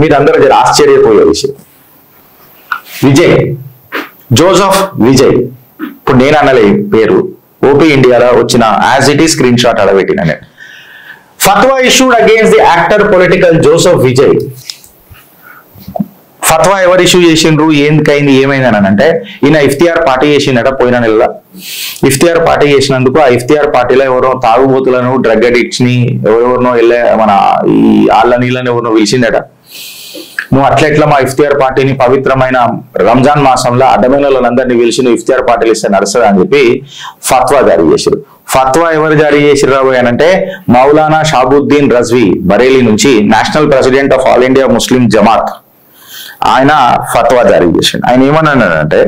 మీరందరూ జర ఆశ్చర్యపోయే విషయం. విజయ్, జోసెఫ్ విజయ్, ఇప్పుడు నేను అనలే పేరు, ఓపీ ఇండియాలో వచ్చిన యాజ్ ఇట్ ఈ స్క్రీన్ షాట్ అడబెట్టిన నేను. Fatwa issued against the actor political Joseph Vijay. Fatwa ఎవరు ఇష్యూ చేసిండ్రు, ఎందుకైంది, ఏమైంది అని అంటే, ఈయన ఇఫ్తియార్ పార్టీ చేసిండట పోయిన నెలలో. ఇఫ్తియార్ పార్టీ చేసినందుకు ఆ ఇఫ్తియార్ పార్టీలో ఎవరో తాగుబోతులను, డ్రగ్ అడిక్ట్స్ ని, ఎవరెవరినో మన ఈ ఆళ్ళ నీళ్ళని ఎవరినో పిలిచిందట. నువ్వు అట్లా మా ఇఫ్తియార్ పార్టీని పవిత్రమైన రంజాన్ మాసంలో అడ్డమైన వాళ్ళందరినీ పిలిచి నువ్వు ఇఫ్తియార్ పార్టీలు ఇస్తే నడుస్తుంది అని చెప్పి ఫత్వా జారీ చేశారు. ఫత్వా ఎవరు జారీ చేసిర్రు అంటే మౌలానా షాబుద్దీన్ రజ్వీ బరేలీ నుంచి, national president of all India Muslim Jamaat, ఆయన ఫత్వా జారీ చేసిండు. ఆయన ఏమన్నాడంటే,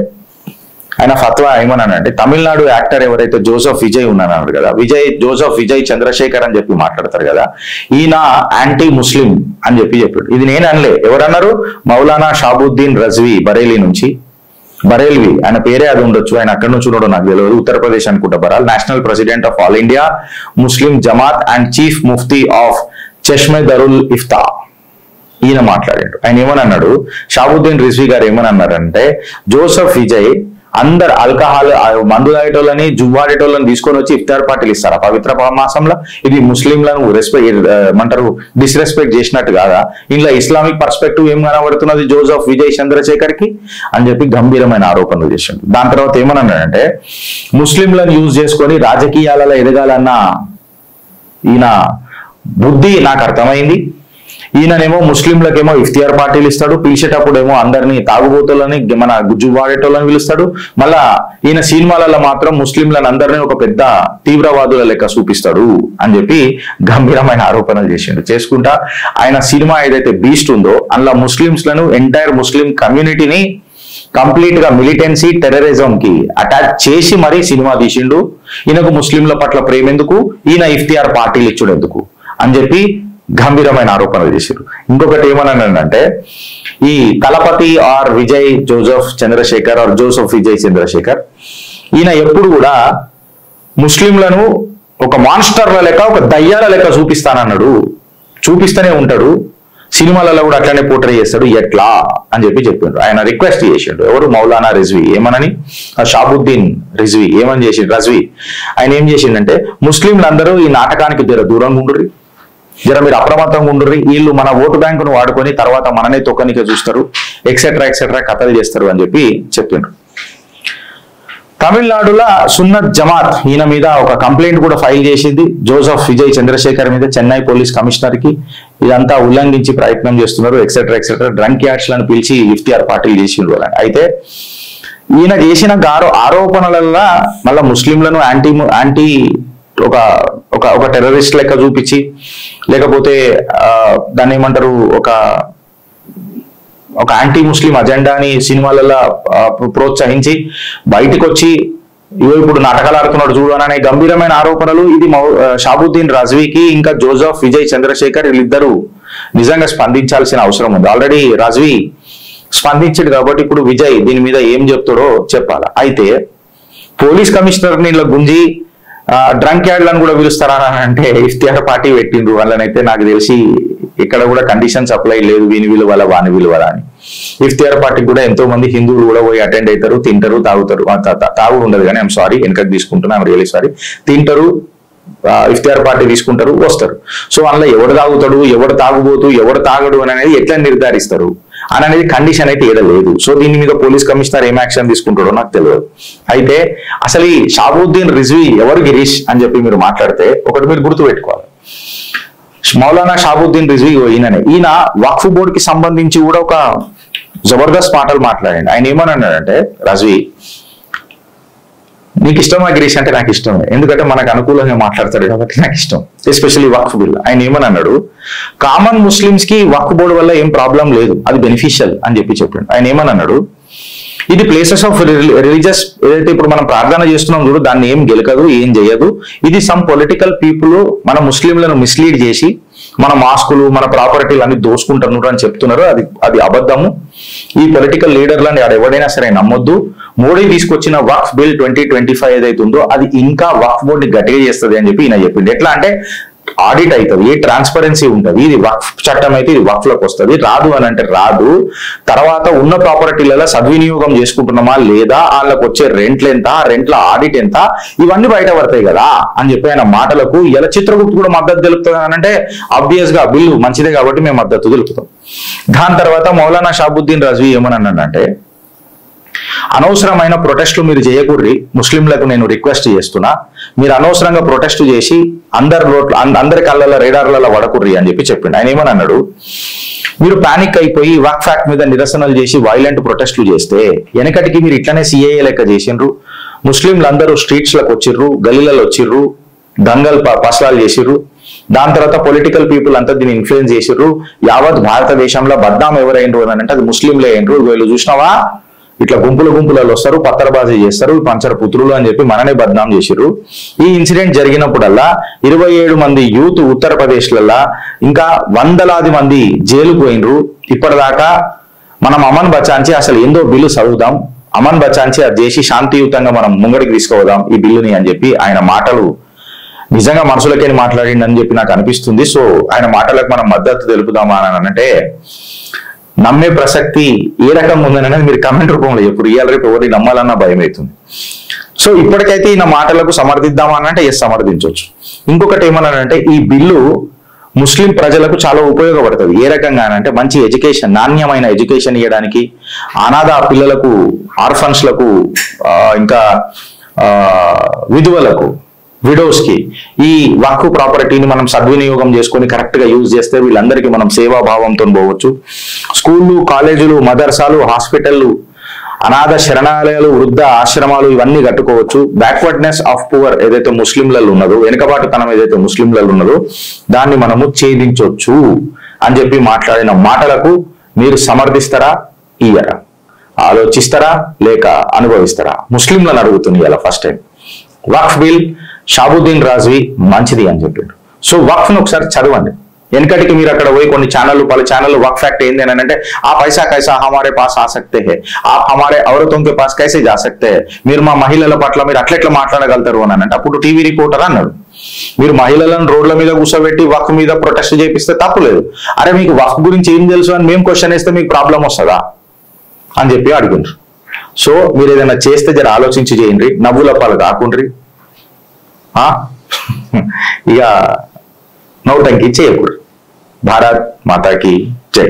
తమిళనాడు యాక్టర్ ఎవరైతే జోసెఫ్ విజయ్ ఉన్నాడు కదా, జోసెఫ్ విజయ్ చంద్రశేఖర్ అని చెప్పి మాట్లాడతారు కదా, ఈయన యాంటీ ముస్లిం అని చెప్పాడు. ఇది నేను అనలే, ఎవరన్నారు, మౌలానా షాబుద్దీన్ రజ్వీ బరేలీ నుంచి, బరేల్వి ఆయన పేరే అది ఉండొచ్చు, ఆయన అక్కడి నుంచి ఉండడం నాకు తెలియదు, ఉత్తరప్రదేశ్ అనుకుంటా బరాల్, national president of all India Muslim Jamaat and chief Mufti of Chashme Darul Ifta, ఈయన మాట్లాడాడు. ఆయన ఏమనన్నాడు, షాబుద్దీన్ రిజ్వీ గారు ఏమన్నారంటే, జోసెఫ్ విజయ్ అందరు ఆల్కహాల్ మందు తాగేటోళ్ళని, జువ్వాడేటోళ్ళని తీసుకొని వచ్చి ఇఫ్తార్ పార్టీలు ఇస్తారు పవిత్ర మాసంలో. ఇది ముస్లింలను ఏమంటారు, డిస్రెస్పెక్ట్ చేసినట్టు కాదా, ఇంట్లో ఇస్లామిక్ పర్స్పెక్టివ్ ఏం కనబడుతున్నది జోసెఫ్ విజయ్ చంద్రశేఖర్ కి అని చెప్పి గంభీరమైన ఆరోపణలు చేసిండు. దాని తర్వాత ఏమన్నాడంటే, ముస్లింలను యూజ్ చేసుకొని రాజకీయాలలో ఎదగాలన్న ఈయన బుద్ధి నాకు అర్థమైంది. ఈయననేమో ముస్లింలకేమో ఇఫ్తియార్ పార్టీలు ఇస్తాడు, పిలిచేటప్పుడేమో అందరినీ తాగుబోతులని, మన గుజ్జు వాడేటోళ్ళని పిలుస్తాడు. మళ్ళా ఈయన సినిమాలలో మాత్రం ముస్లింలను అందరినీ ఒక పెద్ద తీవ్రవాదుల లెక్క చూపిస్తాడు అని చెప్పి గంభీరమైన ఆరోపణలు చేసుకుంటా ఆయన సినిమా ఏదైతే బీస్ట్ ఉందో అందులో ముస్లింస్లను, ఎంటైర్ ముస్లిం కమ్యూనిటీని కంప్లీట్ గా మిలిటెన్సీ, టెర్రరిజం కి అటాచ్ చేసి మరీ సినిమా తీసిండు. ఈయనకు ముస్లింల పట్ల ప్రేమ ఎందుకు, ఈయన ఇఫ్తియార్ పార్టీలు ఇచ్చుడు ఎందుకు అని చెప్పి గంభీరమైన ఆరోపణలు చేశారు. ఇంకొకటి ఏమన్నానంటే, ఈ Thalapathy R Vijay Joseph Chandrasekhar R Joseph Vijay Chandrasekhar, ఈయన ఎప్పుడు కూడా ముస్లింలను ఒక మాన్స్టర్ల లెక్క, ఒక దయ్యాల లెక్క చూపిస్తానన్నాడు, చూపిస్తూనే ఉంటాడు. సినిమాలలో కూడా అట్లనే పోర్ట్రే చేస్తాడు, ఎట్లా అని చెప్పి చెప్పిండు. ఆయన రిక్వెస్ట్ చేసిండు, ఎవరు, మౌలానా రిజ్వీ, ఏమనని, షాబుద్దీన్ రిజ్వీ ఏమని చేసిండు, రజ్వీ ఆయన ఏం చేసిండంటే, ముస్లింలందరూ ఈ నాటకానికి దూరంగా ఉండుర్రి, జర మీరు అప్రమత్తంగా ఉండుర్రి, వీళ్ళు మన ఓటు బ్యాంకును వాడుకొని తర్వాత మననే తొక్కనికే చూస్తారు, ఎక్సెట్రా ఎక్సెట్రా కథలు చేస్తారు అని చెప్పి చెప్పిండ్రు. తమిళనాడులో సున్నత్ జమాత్ ఈయన మీద ఒక కంప్లైంట్ కూడా ఫైల్ చేసింది, జోసెఫ్ విజయ్ చంద్రశేఖర్ మీద, చెన్నై పోలీస్ కమిషనర్ కి. ఇదంతా ఉల్లంఘించి ప్రయత్నం చేస్తున్నారు, ఎక్సెట్రా ఎక్సెట్రా, డ్రంక్ యార్డ్స్ లను పిలిచి ఇఫ్తియార్ పార్టీలు చేసిండ్రు. అయితే ఈయన చేసిన ఆరోపణలలో మళ్ళా ముస్లింలను యాంటీ ఒక ఒక ఒక టెర్రరిస్ట్ లెక్క చూపించి, లేకపోతే దాన్ని ఏమంటారు, ఒక యాంటీ ముస్లిం అజెండాని సినిమాలలో ప్రోత్సహించి బయటకు వచ్చి ఇప్పుడు నాటకాలు ఆడుతున్నాడు చూడు అనే గంభీరమైన ఆరోపణలు. ఇది షాబుద్దీన్ రజ్వీకి ఇంకా జోసెఫ్ విజయ్ చంద్రశేఖర్ వీళ్ళిద్దరూ నిజంగా స్పందించాల్సిన అవసరం ఉంది. ఆల్రెడీ రజ్వీ స్పందించాడు కాబట్టి ఇప్పుడు విజయ్ దీని మీద ఏం చెప్తాడో చెప్పాలి. అయితే పోలీస్ కమిషనర్ ని ఇలా గుంజి డ్రంక్ యార్డ్లను కూడా పిలుస్తారా అంటే ఇఫ్తియార్ పార్టీ పెట్టిండ్రు. వాళ్ళనైతే నాకు తెలిసి ఇక్కడ కూడా కండిషన్స్ అప్లై లేదు, వీని విలువల వాని విలువల అని. ఇఫ్తియార్ పార్టీకి కూడా ఎంతో మంది హిందువులు కూడా పోయి అటెండ్ అవుతారు, తింటారు, తాగుతారు. తాగుడు ఉండదు కానీ ఐఎమ్ సారీ, వెనకకి తీసుకుంటున్నా, ఐఎమ్ రియలీ సారీ. తింటారు, ఇఫ్తియార్ పార్టీ తీసుకుంటారు, వస్తారు. సో అందులో ఎవడు తాగుతాడు, ఎవడు తాగుబోతు, ఎవడు తాగడు అని అనేది ఎట్లా నిర్ధారిస్తారు అని అనేది కండిషన్ అయితే ఏదో లేదు. సో దీని మీద పోలీస్ కమిషనర్ ఏం యాక్షన్ తీసుకుంటాడో నాకు తెలియదు. అయితే అసలు ఈ షాబుద్దీన్ రిజ్వీ ఎవరు గిరీష్ అని చెప్పి మీరు మాట్లాడితే ఒకటి మీరు గుర్తు పెట్టుకోవాలి, మౌలానా షాబుద్దీన్ రిజ్వీ ఈయన వక్ఫ్ బోర్డు కి సంబంధించి కూడా ఒక జబర్దస్త్ మాటలు మాట్లాడండి. ఆయన ఏమన్నాడంటే, రజ్వీ నీకు ఇష్టమా గిరీష్ అంటే నాకు ఇష్టమే, ఎందుకంటే మనకు అనుకూలంగా మాట్లాడతాడు కాబట్టి నాకు ఇష్టం, ఎస్పెషల్లీ వక్ఫ్ బిల్. ఆయన ఏమన్నాడు, కామన్ ముస్లిమ్స్ కి వక్ఫ్ బోర్డు వల్ల ఏం ప్రాబ్లం లేదు, అది బెనిఫిషియల్ అని చెప్పాడు. ఆయన ఏమన్నాడు, ఇది ప్లేసెస్ ఆఫ్ రిలీజియస్, ఏదైతే ఇప్పుడు మనం ప్రార్థన చేస్తున్నాం చూడు, దాన్ని ఏం గెలకదు, ఏం చేయదు. ఇది సమ్ పొలిటికల్ పీపుల్ మన ముస్లింలను మిస్లీడ్ చేసి మన మాస్కులు, మన ప్రాపర్టీలు అన్ని దోసుకుంటున్నారు అని చెప్తున్నారు. అది అబద్ధము. ఈ పొలిటికల్ లీడర్లని ఎవడైనా సరే నమ్మొద్దు. మోడీ తీసుకొచ్చిన వక్ఫ్ బిల్ 2025 ఏదైతే ఉందో అది ఇంకా వక్ఫ్ బోర్డుని గట్టిగా చేస్తుంది అని చెప్పి ఈయన చెప్పింది. ఎట్లా అంటే ఆడిట్ అవుతుంది, ట్రాన్స్పరెన్సీ ఉంటుంది. ఇది వక్ఫ్ చట్టం అయితే ఇది వక్ఫ్లకు వస్తుంది. రాదు అని అంటే రాదు. తర్వాత ఉన్న ప్రాపర్టీలలో సద్వినియోగం చేసుకుంటున్నామా లేదా, వాళ్ళకి వచ్చే రెంట్లు ఎంత, రెంట్ల ఆడిట్ ఎంత, ఇవన్నీ బయట పడతాయి కదా అని చెప్పి ఆయన మాటలకు ఇలా చిత్రగుప్తు కూడా మద్దతు తెలుపుతుంది అని అంటే ఆబ్వియస్ గా బిల్లు మంచిదే కాబట్టి మేము మద్దతు తెలుపుతాం. దాని తర్వాత మౌలానా షాబుద్దీన్ రజ్వీ ఏమని అన్నాడంటే, అనవసరమైన ప్రొటెస్టులు మీరు చేయకూడదు, ముస్లింలకు నేను రిక్వెస్ట్ చేస్తున్నా, మీరు అనవసరంగా ప్రొటెస్ట్ చేసి అందరి కళ్ళ రేడార్లలో వడకుర్రి అని చెప్పి చెప్పిండు. ఆయన ఏమని అన్నాడు, మీరు పానిక్ అయిపోయి వక్ఫ్ యాక్ట్ మీద నిరసనలు చేసి వైలెంట్ ప్రొటెస్టులు చేస్తే వెనకటికి మీరు ఇట్లనే సిఏఏ లెక్క చేసిండ్రు, ముస్లింలు అందరూ స్ట్రీట్స్ లకు వచ్చిర్రు, గలీలలో వచ్చిర్రు, దంగల్ పసలాలు చేసిర్రు, దాని తర్వాత పొలిటికల్ పీపుల్ అంతా దీన్ని ఇన్ఫ్లుయెన్స్ చేసిర్రు, యావత్ భారతదేశంలో బద్నాం ఎవరైండ్రు అని అంటే అది ముస్లింలే అయినరు, వీళ్ళు చూసినావా ఇట్లా గుంపులలో వస్తారు, పత్తరబాజీ చేస్తారు, పంచర పుత్రులు అని చెప్పి మననే బద్నాం చేసిర్రు. ఈ ఇన్సిడెంట్ జరిగినప్పుడల్లా 27 మంది యూత్ ఉత్తరప్రదేశ్లల్లా ఇంకా వందలాది మంది జైలుకు పోయినరు. ఇప్పటిదాకా మనం అమన్ బచాంచి అసలు ఏందో బిల్లు చదువుదాం, అమన్ బచాంచి అది చేసి శాంతియుతంగా మనం ముంగడికి తీసుకోవదాం ఈ బిల్లుని అని చెప్పి ఆయన మాటలు నిజంగా మనసులకేని మాట్లాడిండి అని చెప్పి నాకు అనిపిస్తుంది. సో ఆయన మాటలకు మనం మద్దతు తెలుపుదామా అని అంటే నమ్మే ప్రసక్తి ఏ రకంగా ఉందని అనేది మీరు కమెంట్ రూపంలో చెప్పు. రియల్ రేపు ఎవరిని నమ్మాలన్నా భయం అవుతుంది. సో ఇప్పటికైతే ఈయన మాటలకు సమర్థిద్దామా అంటే ఎస్ సమర్థించవచ్చు. ఇంకొకటి ఏమన్నానంటే ఈ బిల్లు ముస్లిం ప్రజలకు చాలా ఉపయోగపడుతుంది. ఏ రకంగా అంటే మంచి ఎడ్యుకేషన్, నాణ్యమైన ఎడ్యుకేషన్ ఇవ్వడానికి, అనాథ పిల్లలకు, ఆర్ఫన్స్లకు, ఇంకా విధువులకు, విడోస్ కి ఈ వక్ఫ్ ప్రాపర్టీని మనం సద్వినియోగం చేసుకొని కరెక్ట్ గా యూజ్ చేస్తే వీళ్ళందరికీ మనం సేవాభావంతో పోవచ్చు. స్కూళ్ళు, కాలేజీలు, మదర్సాలు, హాస్పిటళ్ళు, అనాథ శరణాలయాలు, వృద్ధ ఆశ్రమాలు ఇవన్నీ కట్టుకోవచ్చు. బ్యాక్వర్డ్నెస్ ఆఫ్ పువర్ ఏదైతే ముస్లింలలో ఉన్నదో, వెనుకబాటుతనం ఏదైతే ముస్లింలలో ఉన్నదో దాన్ని మనము ఛేదించవచ్చు అని చెప్పి మాట్లాడిన మాటలకు మీరు సమర్థిస్తారా, ఇయ్యరా, ఆలోచిస్తారా లేక అనుభవిస్తారా? ముస్లింలను అడుగుతుంది ఇలా ఫస్ట్ టైం. వక్ఫ్ బిల్ షాబుద్దీన్ రాజ్వీ మంచిది అని చెప్పిండు. సో వక్ఫ్ ను ఒకసారి చదవండి. వెనకటికి మీరు అక్కడ పోయి కొన్ని ఛానళ్ళు, పలు ఛానళ్ళు వక్ఫ్ యాక్ట్ ఏంది అని అంటే ఆ పైసా కైసా హమారే పాస్ ఆ సక్తే హే, ఆప్ హమారే ఔరతోం కే పాస్ కైసే జా సక్తే హే, మీరు మా మహిళల పట్ల మీరు అట్లెట్లా మాట్లాడగలుగుతారు అని అంటే అప్పుడు టీవీ రిపోర్టర్ అన్నాడు, మీరు మహిళలను రోడ్ల మీద కూర్చోబెట్టి వక్ఫ్ మీద ప్రొటెస్ట్ చేపిస్తే తప్పులేదు, అరే మీకు వక్ఫ్ గురించి ఏం తెలుసు అని మేము క్వశ్చన్ వేస్తే మీకు ప్రాబ్లం వస్తుందా అని చెప్పి అడిగిండ్రు. సో మీరు ఏదైనా చేస్తే జర ఆలోచించి చేయండి, నవ్వుల పాలు కాకుండ్రి, ఇక నౌటంకి చేయకూడదు. భారత్ మాతాకి జై.